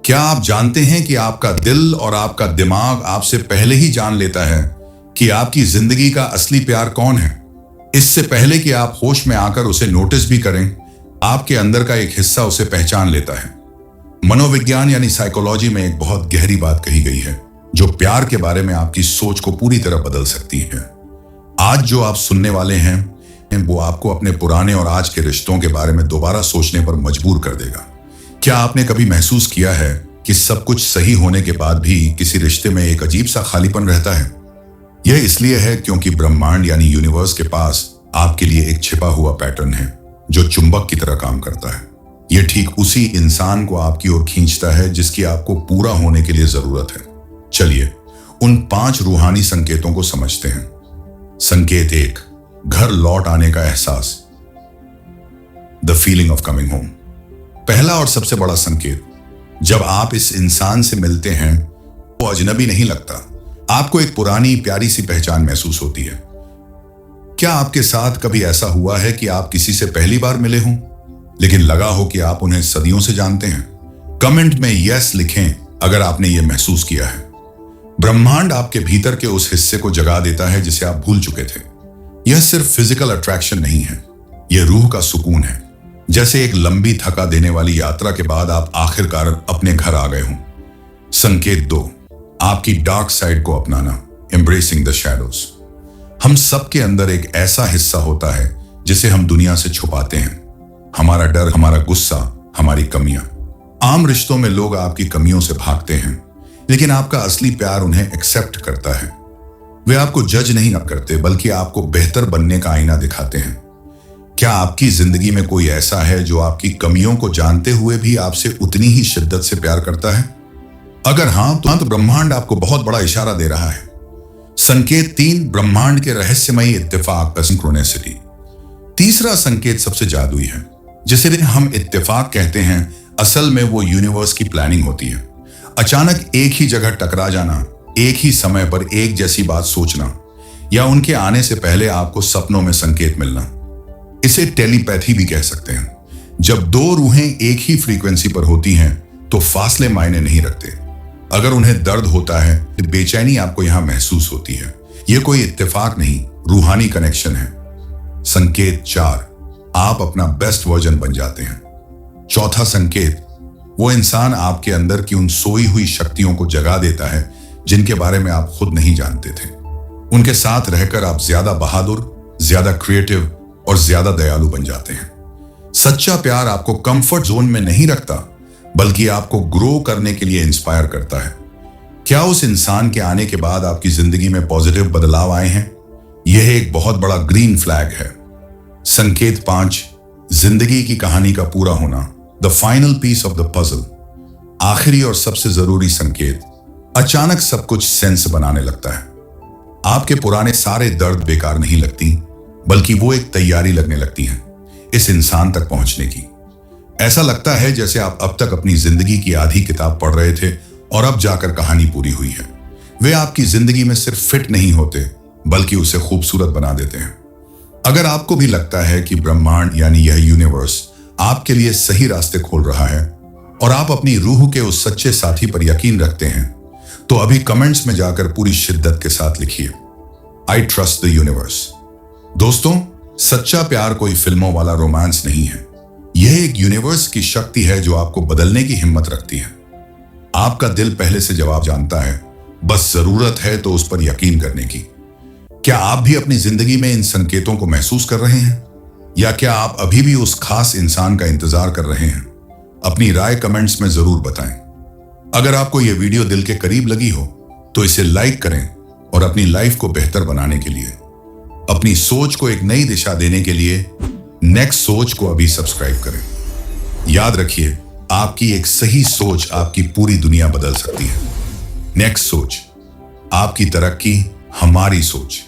क्या आप जानते हैं कि आपका दिल और आपका दिमाग आपसे पहले ही जान लेता है कि आपकी जिंदगी का असली प्यार कौन है? इससे पहले कि आप होश में आकर उसे नोटिस भी करें, आपके अंदर का एक हिस्सा उसे पहचान लेता है। मनोविज्ञान यानी साइकोलॉजी में एक बहुत गहरी बात कही गई है जो प्यार के बारे में आपकी सोच को पूरी तरह बदल सकती है। आज जो आप सुनने वाले हैं वो आपको अपने पुराने और आज के रिश्तों के बारे में दोबारा सोचने पर मजबूर कर देगा। क्या आपने कभी महसूस किया है कि सब कुछ सही होने के बाद भी किसी रिश्ते में एक अजीब सा खालीपन रहता है? यह इसलिए है क्योंकि ब्रह्मांड यानी यूनिवर्स के पास आपके लिए एक छिपा हुआ पैटर्न है जो चुंबक की तरह काम करता है। यह ठीक उसी इंसान को आपकी ओर खींचता है जिसकी आपको पूरा होने के लिए जरूरत है। चलिए उन 5 रूहानी संकेतों को समझते हैं। संकेत 1, घर लौट आने का एहसास, the feeling of coming home. पहला और सबसे बड़ा संकेत, जब आप इस इंसान से मिलते हैं वो अजनबी नहीं लगता। आपको एक पुरानी प्यारी सी पहचान महसूस होती है। क्या आपके साथ कभी ऐसा हुआ है कि आप किसी से पहली बार मिले हों लेकिन लगा हो कि आप उन्हें सदियों से जानते हैं? कमेंट में यस लिखें अगर आपने यह महसूस किया है। ब्रह्मांड आपके भीतर के उस हिस्से को जगा देता है जिसे आप भूल चुके थे। यह सिर्फ फिजिकल अट्रैक्शन नहीं है, यह रूह का सुकून है। जैसे एक लंबी थका देने वाली यात्रा के बाद आप आखिरकार अपने घर आ गए हों। संकेत 2, आपकी डार्क साइड को अपनाना, एम्ब्रेसिंग द शैडोज। हम सबके अंदर एक ऐसा हिस्सा होता है जिसे हम दुनिया से छुपाते हैं। हमारा डर, हमारा गुस्सा, हमारी कमियां। आम रिश्तों में लोग आपकी कमियों से भागते हैं लेकिन आपका असली प्यार उन्हें एक्सेप्ट करता है। वे आपको जज नहीं करते बल्कि आपको बेहतर बनने का आईना दिखाते हैं। क्या आपकी जिंदगी में कोई ऐसा है जो आपकी कमियों को जानते हुए भी आपसे उतनी ही शिद्दत से प्यार करता है? अगर हां तो ब्रह्मांड आपको बहुत बड़ा इशारा दे रहा है। संकेत 3, ब्रह्मांड के रहस्यमयी इत्तेफाक, सिंक्रोनिसिटी। तीसरा संकेत सबसे जादुई है। जिसे हम इत्तेफाक कहते हैं, असल में वो यूनिवर्स की प्लानिंग होती है। अचानक एक ही जगह टकरा जाना, एक ही समय पर एक जैसी बात सोचना, या उनके आने से पहले आपको सपनों में संकेत मिलना। इसे टेलीपैथी भी कह सकते हैं। जब 2 रूहें एक ही फ्रीक्वेंसी पर होती हैं तो फासले मायने नहीं रखते। अगर उन्हें दर्द होता है तो बेचैनी आपको यहां महसूस होती है। यह कोई इत्तेफाक नहीं, रूहानी कनेक्शन है। संकेत 4, आप अपना बेस्ट वर्जन बन जाते हैं। चौथा संकेत, वो इंसान आपके अंदर की उन सोई हुई शक्तियों को जगा देता है जिनके बारे में आप खुद नहीं जानते थे। उनके साथ रहकर आप ज्यादा बहादुर, ज्यादा क्रिएटिव और ज्यादा दयालु बन जाते हैं। सच्चा प्यार आपको कंफर्ट जोन में नहीं रखता बल्कि आपको ग्रो करने के लिए इंस्पायर करता है। क्या उस इंसान के आने के बाद आपकी जिंदगी में पॉजिटिव बदलाव आए हैं? यह एक बहुत बड़ा ग्रीन फ्लैग है। संकेत 5, जिंदगी की कहानी का पूरा होना, the final piece of the puzzle. आखिरी और सबसे जरूरी संकेत, अचानक सब कुछ सेंस बनाने लगता है। आपके पुराने सारे दर्द बेकार नहीं लगती बल्कि वो एक तैयारी लगने लगती है इस इंसान तक पहुंचने की। ऐसा लगता है जैसे आप अब तक अपनी जिंदगी की आधी किताब पढ़ रहे थे और अब जाकर कहानी पूरी हुई है। वे आपकी जिंदगी में सिर्फ फिट नहीं होते बल्कि उसे खूबसूरत बना देते हैं। अगर आपको भी लगता है कि ब्रह्मांड यानी यह यूनिवर्स आपके लिए सही रास्ते खोल रहा है और आप अपनी रूह के उस सच्चे साथी पर यकीन रखते हैं तो अभी कमेंट्स में जाकर पूरी शिद्दत के साथ लिखिए, आई ट्रस्ट द यूनिवर्स। दोस्तों, सच्चा प्यार कोई फिल्मों वाला रोमांस नहीं है। यह एक यूनिवर्स की शक्ति है जो आपको बदलने की हिम्मत रखती है। आपका दिल पहले से जवाब जानता है, बस जरूरत है तो उस पर यकीन करने की। क्या आप भी अपनी जिंदगी में इन संकेतों को महसूस कर रहे हैं या क्या आप अभी भी उस खास इंसान का इंतजार कर रहे हैं? अपनी राय कमेंट्स में जरूर बताएं। अगर आपको यह वीडियो दिल के करीब लगी हो तो इसे लाइक करें और अपनी लाइफ को बेहतर बनाने के लिए, अपनी सोच को एक नई दिशा देने के लिए नेक्स्ट सोच को अभी सब्सक्राइब करें। याद रखिए, आपकी एक सही सोच आपकी पूरी दुनिया बदल सकती है। नेक्स्ट सोच, आपकी तरक्की हमारी सोच।